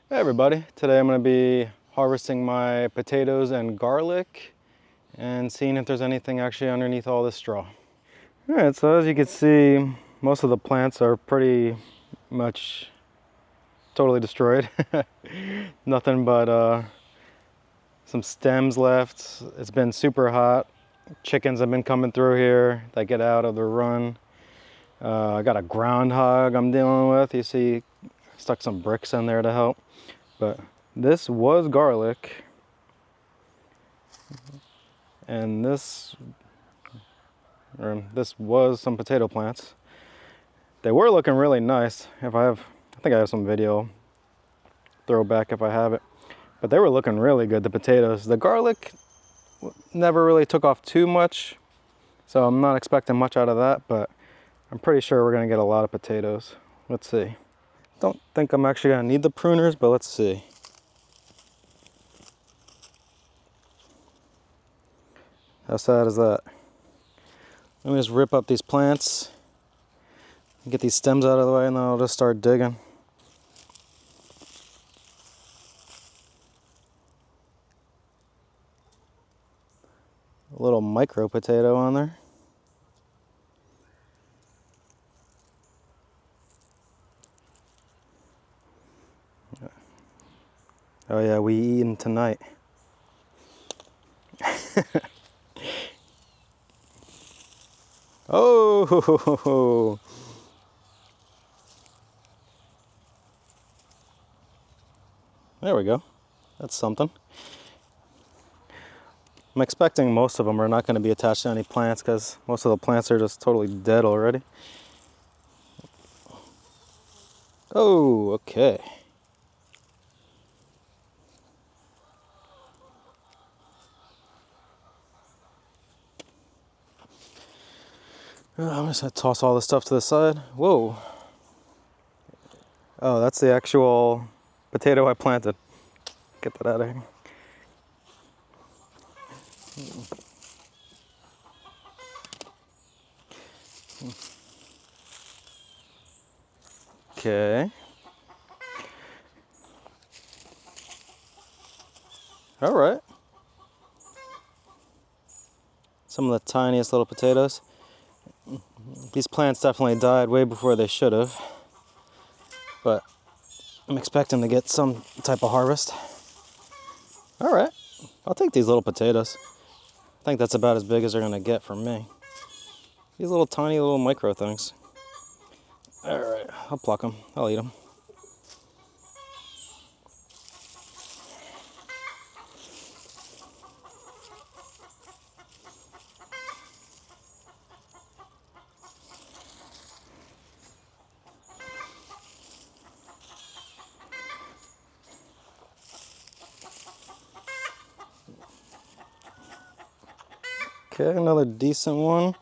Hey everybody, today I'm going to be harvesting my potatoes and garlic and seeing if there's anything actually underneath all this straw. Alright, so as you can see, most of the plants are pretty much totally destroyed. Nothing but some stems left. It's been super hot. Chickens have been coming through here. They get out of the run. I got a groundhog I'm dealing with. You see, stuck some bricks in there to help. But this was garlic, and this was some potato plants. They were looking really nice. I think I have some video throwback if I have it. But they were looking really good, the potatoes. The garlic never really took off too much, so I'm not expecting much out of that, but I'm pretty sure we're gonna get a lot of potatoes. Let's see. Don't think I'm actually gonna need the pruners, but let's see. How sad is that? Let me just rip up these plants, get these stems out of the way, and then I'll just start digging. A little micro potato on there. Oh yeah, we eating tonight. Oh! There we go. That's something. I'm expecting most of them are not going to be attached to any plants because most of the plants are just totally dead already. Oh, okay. I'm just going to toss all this stuff to the side. Whoa. Oh, that's the actual potato I planted. Get that out of here. Okay. All right. Some of the tiniest little potatoes. These plants definitely died way before they should have, but I'm expecting to get some type of harvest. All right, I'll take these little potatoes. I think that's about as big as they're gonna get from me. These little tiny little micro things. All right, I'll pluck them, I'll eat them. Okay, another decent one.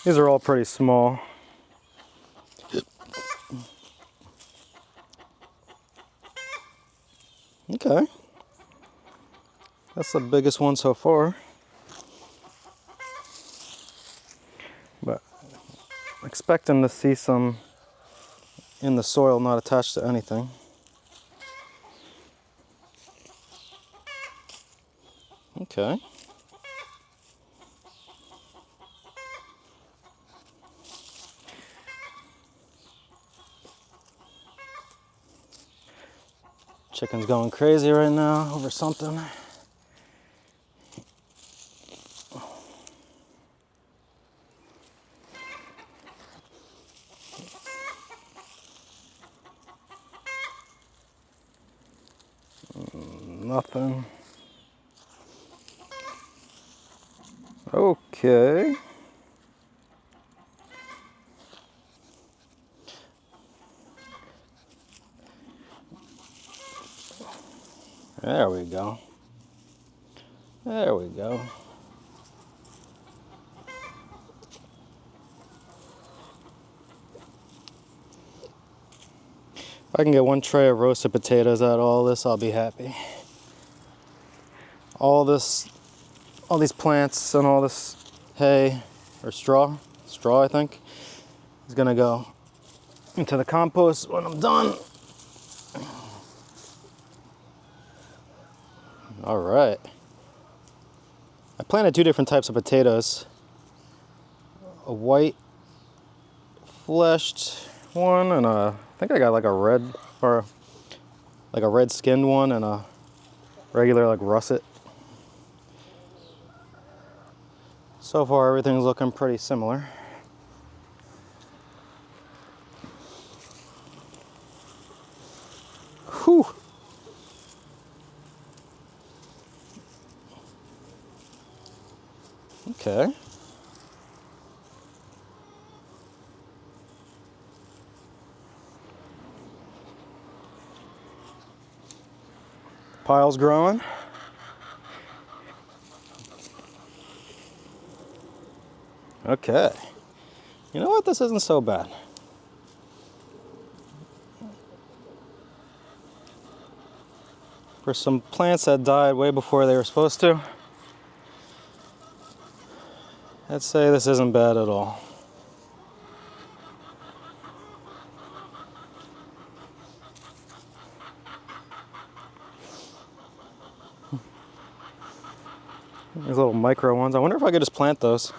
These are all pretty small. Okay. That's the biggest one so far. But I'm expecting to see some in the soil not attached to anything. Okay. Chicken's going crazy right now over something. Nothing. Okay. There we go. There we go. If I can get one tray of roasted potatoes out of all this, I'll be happy. All these plants and all this hay or straw I think, is gonna go into the compost when I'm done. All right. I planted two different types of potatoes. A white fleshed one and I think I got like a red or like a red skinned one and a regular like russet. So far everything's looking pretty similar. Whew. Okay. Pile's growing. Okay. You know what? This isn't so bad. For some plants that died way before they were supposed to, I'd say this isn't bad at all. These little micro ones. I wonder if I could just plant those.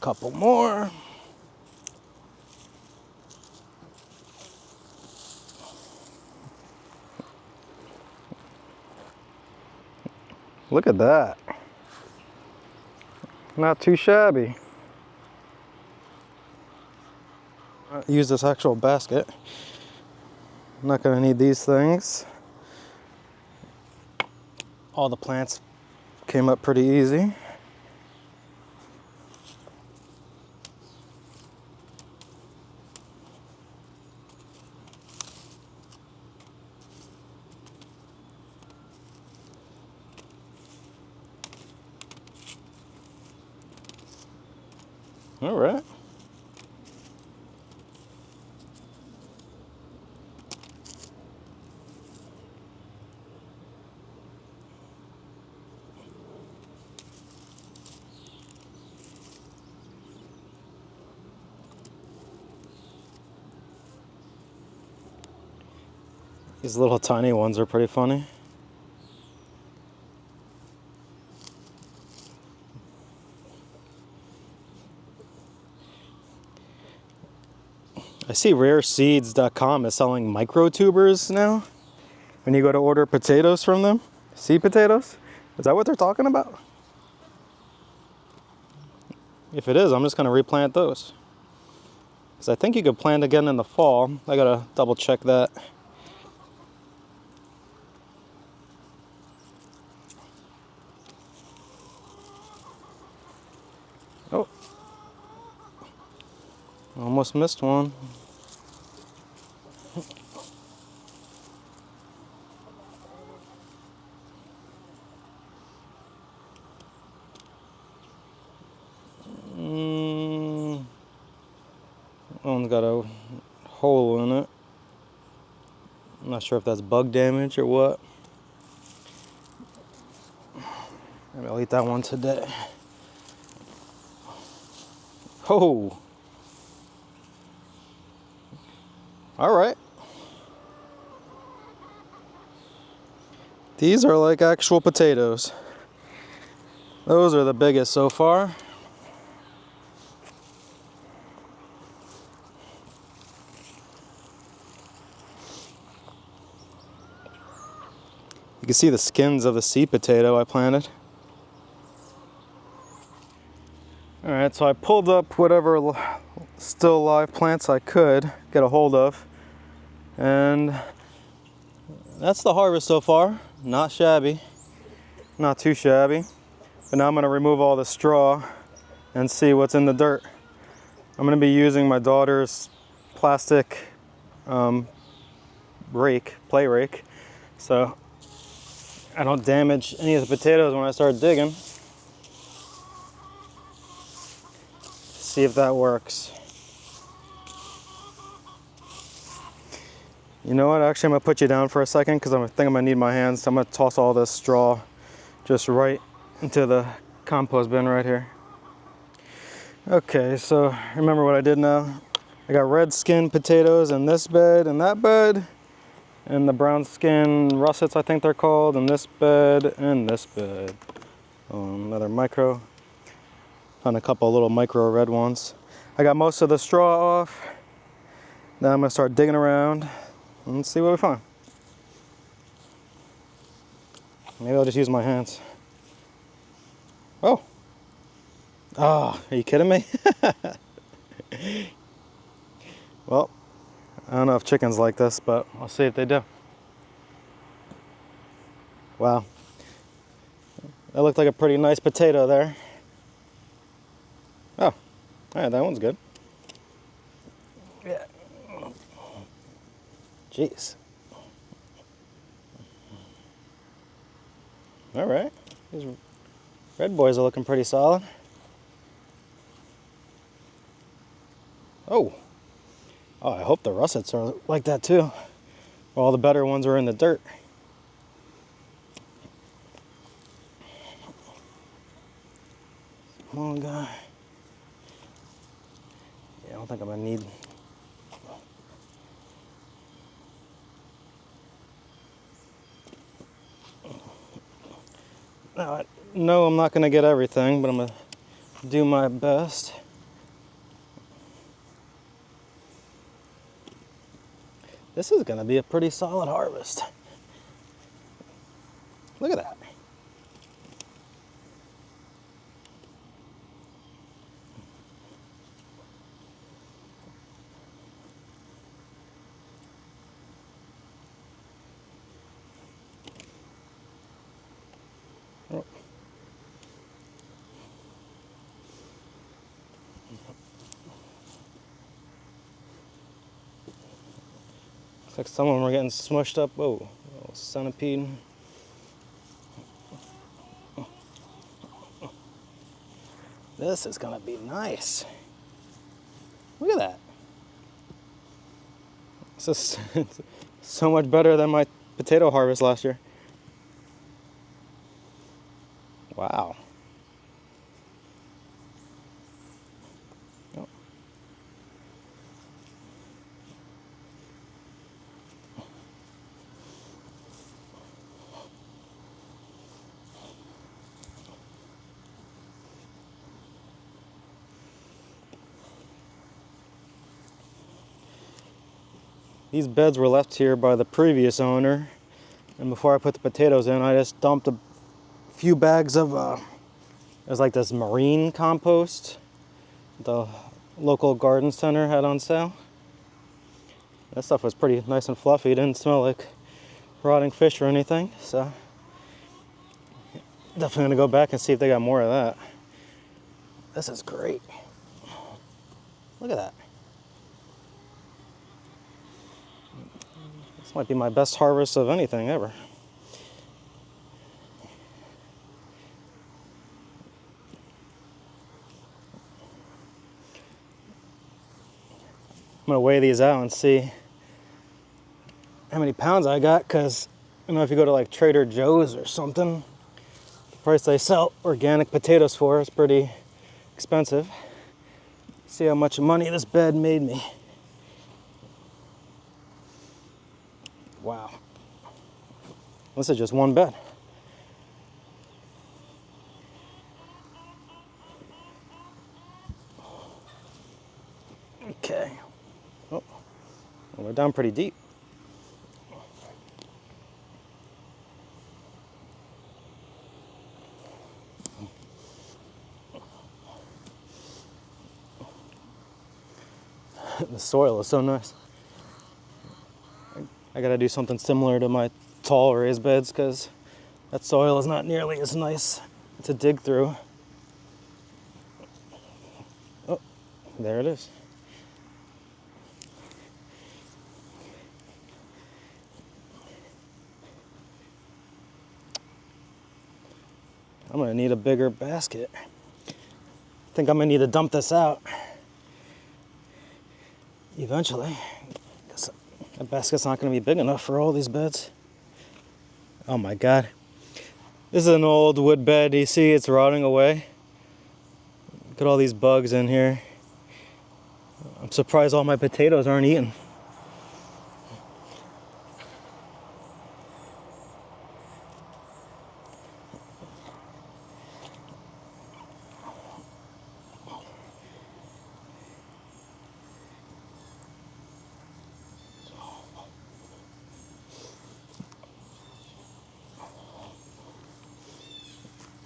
Couple more. Look at that. Not too shabby. I'll use this actual basket. I'm not gonna need these things. All the plants came up pretty easy. All right. These little tiny ones are pretty funny. I see rareseeds.com is selling microtubers now. When you go to order potatoes from them, seed potatoes, is that what they're talking about? If it is, I'm just gonna replant those. Because I think you could plant again in the fall. I gotta double check that. Oh, almost missed one. One's got a hole in it. I'm not sure if that's bug damage or what. Maybe I'll eat that one today. Oh. All right. These are like actual potatoes. Those are the biggest so far. You can see the skins of the seed potato I planted. All right, so I pulled up whatever still live plants I could get a hold of. And that's the harvest so far. Not shabby, not too shabby. But now I'm gonna remove all the straw and see what's in the dirt. I'm gonna be using my daughter's plastic play rake, so I don't damage any of the potatoes when I start digging. See if that works. You know what, actually I'm gonna put you down for a second because I think I'm gonna need my hands. So I'm gonna toss all this straw just right into the compost bin right here. Okay, so remember what I did now? I got red skin potatoes in this bed and that bed, and the brown skin russets, I think they're called, in this bed and this bed. Another micro. Found a couple little micro red ones. I got most of the straw off. Now I'm gonna start digging around and see what we find. Maybe I'll just use my hands. Oh. Oh, are you kidding me? Well, I don't know if chickens like this, but I'll see if they do. Wow. That looked like a pretty nice potato there. Oh, alright, that one's good. Yeah. Jeez. Alright. These red boys are looking pretty solid. Oh. Oh, I hope the russets are like that too. All the better ones are in the dirt. Come on, guy. Yeah, I don't think I'm gonna need. No, I'm not gonna get everything, but I'm gonna do my best. This is gonna be a pretty solid harvest. Look at that. Oh. Looks like some of them are getting smushed up. Whoa, little centipede. This is gonna be nice. Look at that. This is so much better than my potato harvest last year. Wow. Oh. These beds were left here by the previous owner, and before I put the potatoes in, I just dumped a few bags of there's like this marine compost the local garden center had on sale. That stuff was pretty nice and fluffy. It didn't smell like rotting fish or anything, so definitely gonna go back and see if they got more of that. This is great. Look at that. This might be my best harvest of anything ever. I'm gonna weigh these out and see how many pounds I got, because I don't know if you go to like Trader Joe's or something, the price they sell organic potatoes for is pretty expensive. See how much money this bed made me. Wow. This is just one bed. Okay. Oh, well, we're down pretty deep. The soil is so nice. I gotta do something similar to my tall raised beds, because that soil is not nearly as nice to dig through. Oh, there it is. I'm gonna need a bigger basket. I think I'm gonna need to dump this out eventually. That basket's not gonna be big enough for all these beds. Oh my God. This is an old wood bed. You see it's rotting away. Look at all these bugs in here. I'm surprised all my potatoes aren't eaten.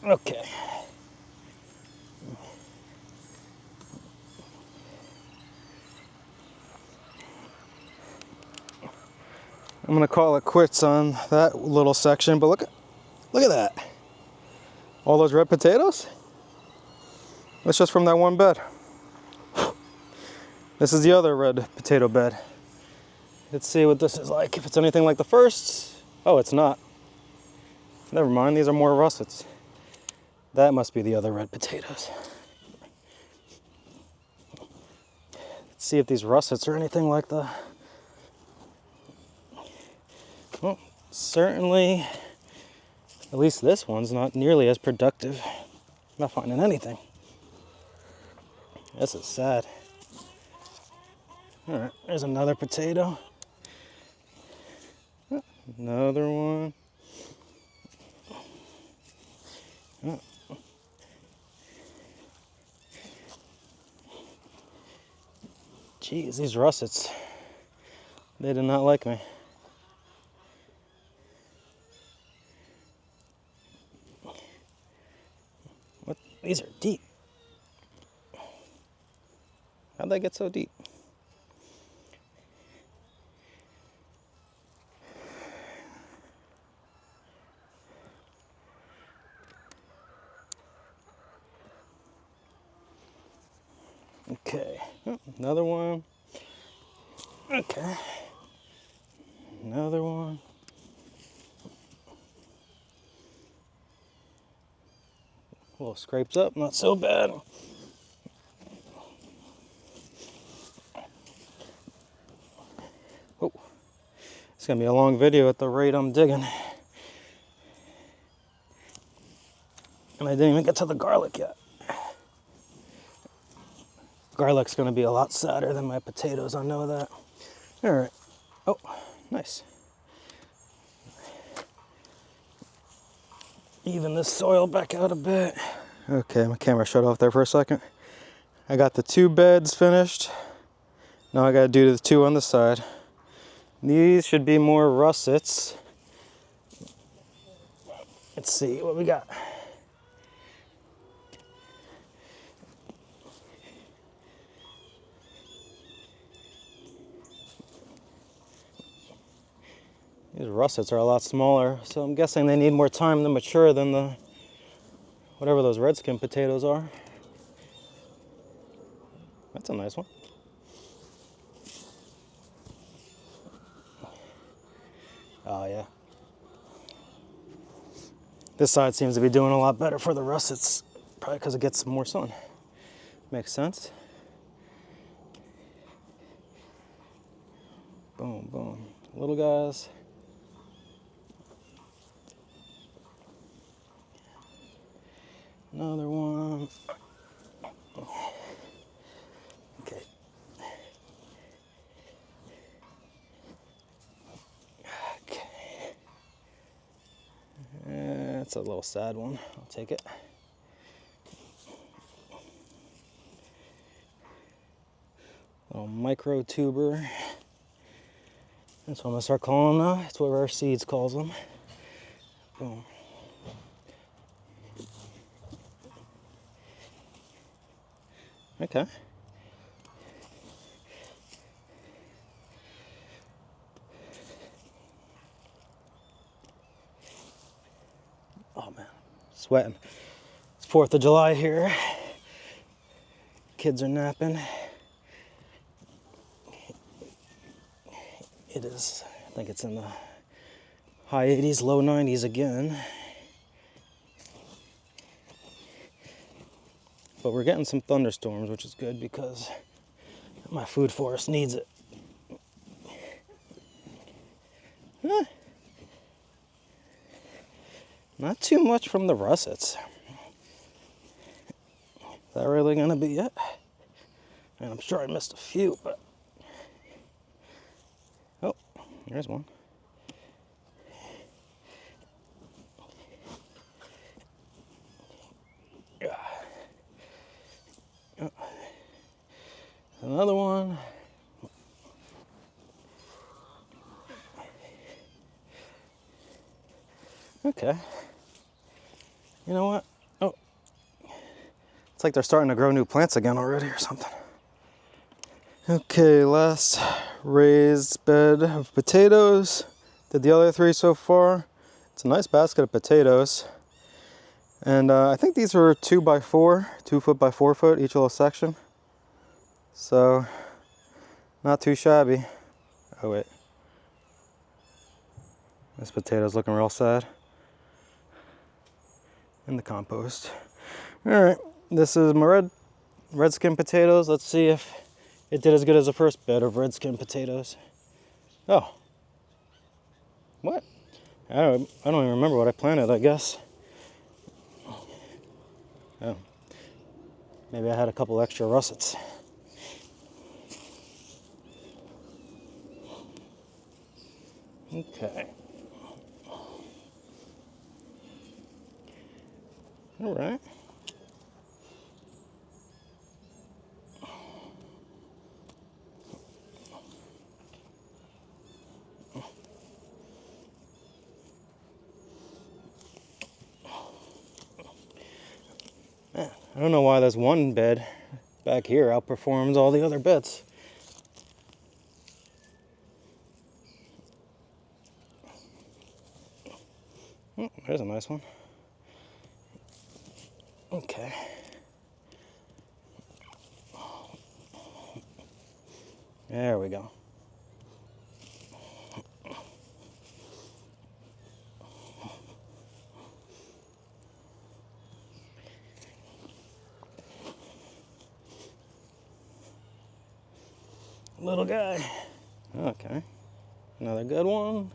Okay. I'm gonna call it quits on that little section, but look at that. All those red potatoes? That's just from that one bed. This is the other red potato bed. Let's see what this is like. If it's anything like the first. Oh, it's not. Never mind, these are more russets. That must be the other red potatoes. Let's see if these russets are anything like the... Well, certainly, at least this one's not nearly as productive. I'm not finding anything. This is sad. All right, there's another potato. Another one. Jeez, these russets, they did not like me. What? These are deep. How'd they get so deep? Okay, oh, another one. Okay, another one. A little scrapes up, not so bad. Oh, it's gonna be a long video at the rate I'm digging. And I didn't even get to the garlic yet. Garlic's gonna be a lot sadder than my potatoes, I know that. All right, oh, nice. Even this soil back out a bit. Okay, my camera shut off there for a second. I got the 2 beds finished. Now I gotta do the 2 on the side. These should be more russets. Let's see what we got. These russets are a lot smaller, so I'm guessing they need more time to mature than the whatever those red skin potatoes are. That's a nice one. Oh yeah. This side seems to be doing a lot better for the russets, probably because it gets some more sun. Makes sense. Boom, boom. Little guys. Another one. Okay. Okay. That's a little sad one. I'll take it. Little micro tuber. That's what I'm gonna start calling them now. That's what Rare Seeds calls them. Boom. Okay. Oh man, sweating. It's 4th of July here. Kids are napping. It is, I think it's in the high 80s, low 90s again. But we're getting some thunderstorms, which is good because my food forest needs it. Not too much from the russets. that really gonna be it? And I'm sure I missed a few, but oh, there's one. Yeah. Oh. Another one. Okay. You know what? Oh, it's like they're starting to grow new plants again already or something. Okay, last raised bed of potatoes. Did the other 3 so far. It's a nice basket of potatoes. And I think these were 2x4, 2 foot by 4 foot, each little section. So, not too shabby. Oh wait. This potato's looking real sad. In the compost. Alright, this is my red skin potatoes. Let's see if it did as good as the first bed of red skin potatoes. Oh. What? I don't even remember what I planted, I guess. Oh. Maybe I had a couple extra russets. Okay. All right. Man, I don't know why this one bed back here outperforms all the other beds. Oh, there's a nice one. Okay. There we go. Little guy. Okay. Another good one.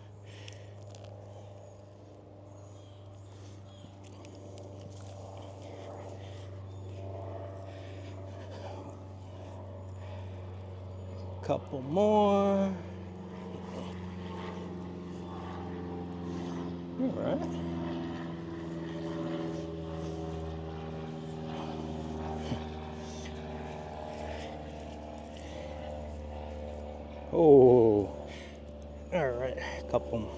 Couple more. All right. Oh. All right. Couple.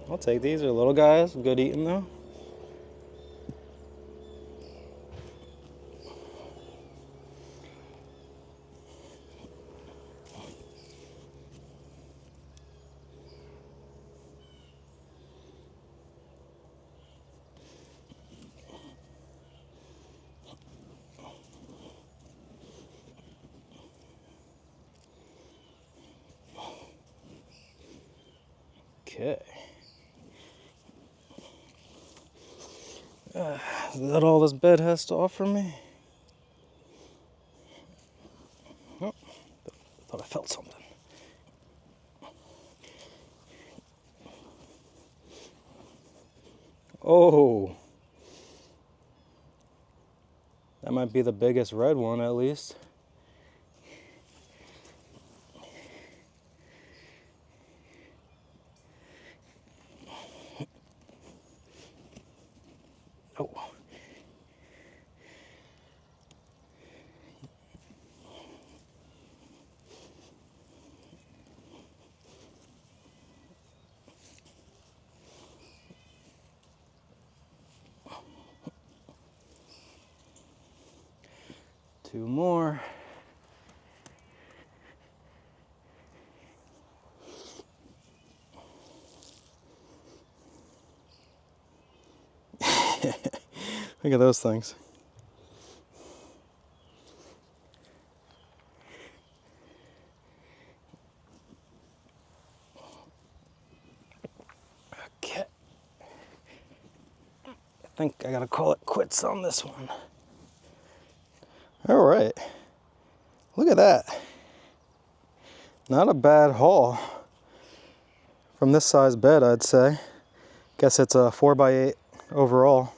I'll take these. They're little guys. Good eating though. Okay. Is that all this bed has to offer me? Oh, thought I felt something. Oh. That might be the biggest red one at least. Oh. Two more. Look at those things. Okay. I think I gotta call it quits on this one. All right. Look at that. Not a bad haul from this size bed, I'd say. Guess it's a 4x8 overall.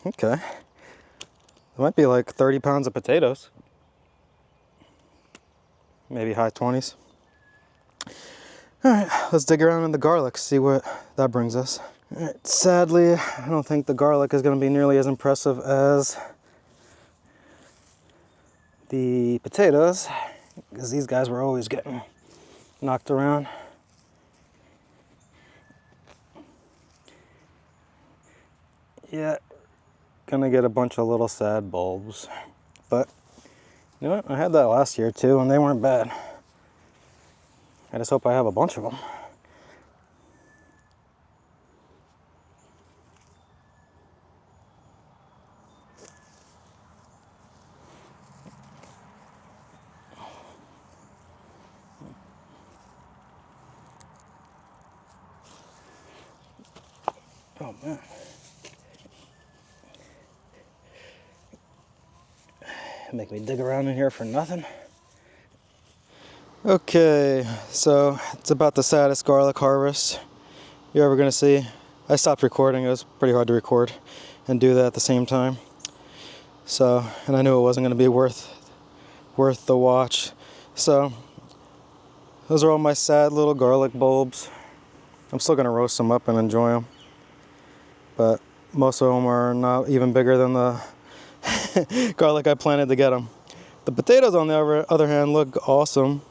Okay. It might be like 30 pounds of potatoes. Maybe high 20s. All right, let's dig around in the garlic, see what that brings us. All right, sadly, I don't think the garlic is going to be nearly as impressive as the potatoes, because these guys were always getting knocked around. Yeah, gonna get a bunch of little sad bulbs. But you know what? I had that last year too, and they weren't bad. I just hope I have a bunch of them. Oh man. Make me dig around in here for nothing. Okay, so it's about the saddest garlic harvest you're ever gonna see. I stopped recording, it was pretty hard to record and do that at the same time. So, and I knew it wasn't gonna be worth the watch. So, those are all my sad little garlic bulbs. I'm still gonna roast them up and enjoy them. But most of them are not even bigger than the garlic I planted to get them. The potatoes, on the other hand, look awesome.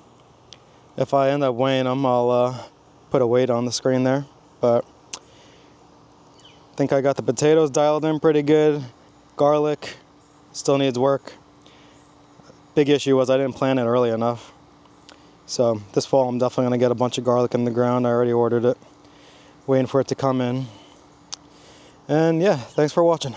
If I end up weighing them, I'll put a weight on the screen there. But I think I got the potatoes dialed in pretty good. Garlic still needs work. Big issue was I didn't plant it early enough. So this fall I'm definitely going to get a bunch of garlic in the ground. I already ordered it. Waiting for it to come in. And yeah, thanks for watching.